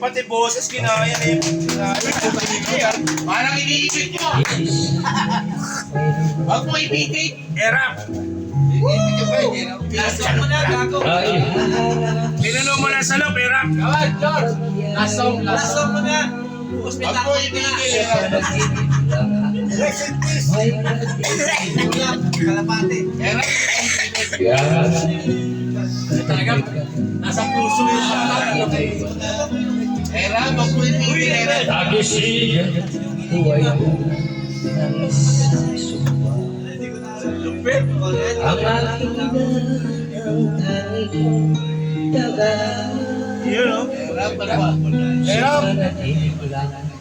pati boses kinaya na yung Parang iniibig mo. Huwag mo ibigay. Erap. Lasong mo na, gago. Tinanong mo na sa loob, Erap. Gawad, George. Lasong mo na. Huwag mo ibigay. Rest in peace. Kalapate. Talaga, nasa puso yun. Era, huwag mo ibigay. Tagisigan, buhay ko ng isang sumpa. Ang aking ang tangi kong daga. Yun, no? Erap.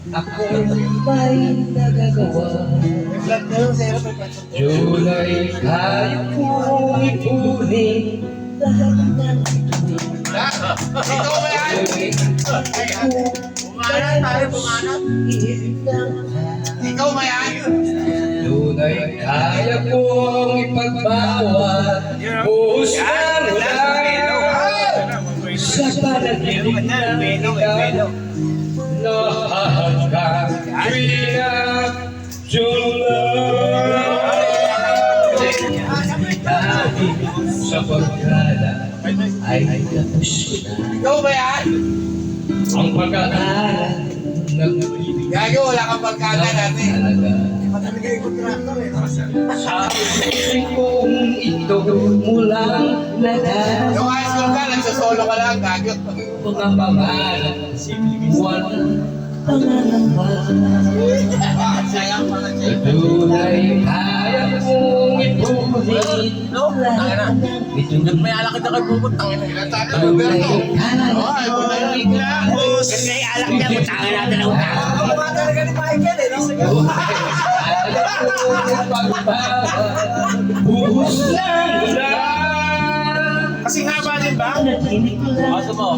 Ako may nagagawa. Julay tayo kong ipunin lahat ng Ikaw ba yan? Bumanat tayo, bumanat. Ikaw ba yan? Tunay kaya kong ipagbawat buhos ng ulan sa panaginip ng ikaw. Lahat ka sa pagkala ay tapos ko na Ikaw ba yan? ang pag-aaral ng Gago, wala kang pagkala natin. talaga. Matalagay yung contractor eh. Sa puso kong ito mulang nagal Yung high school ka, nagsasolo ka lang, gago. mga pangalan walang pangangamba. Sayang pala siya. Tunay kaya kong ipunin lahat ng bituin. May alak kita kay Bukot, tangin na. Tangin na, Tunay Roberto. kaya Ay, wala yung bigla. May alak niya, butangan natin ang utang. Mga talaga ni Michael eh. No? buhos ng ulan. Kasi haba din ba? Aso mo,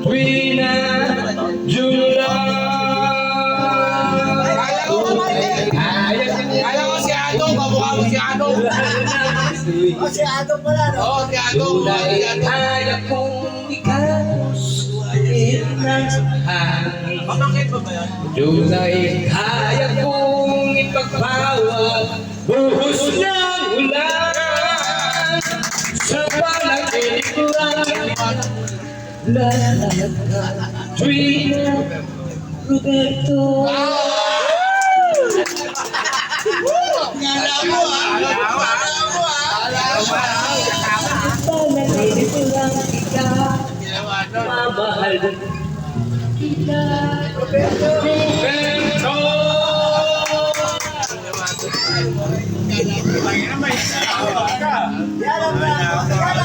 tuwi na July. Kala ko si Ado, kamukha mo si Ado. O si Adam pala no? Oo, si Ado. Tunay kaya kong ikalusuin ng hangin. Bakit ba yan? Tunay kaya kong ipagbawal buhos ng ulan sa panaginip lang. Lahat ka tuwi na Roberto. Kala mo Panaginip lang ikaw, mamahal kita. Roberto! Yan ang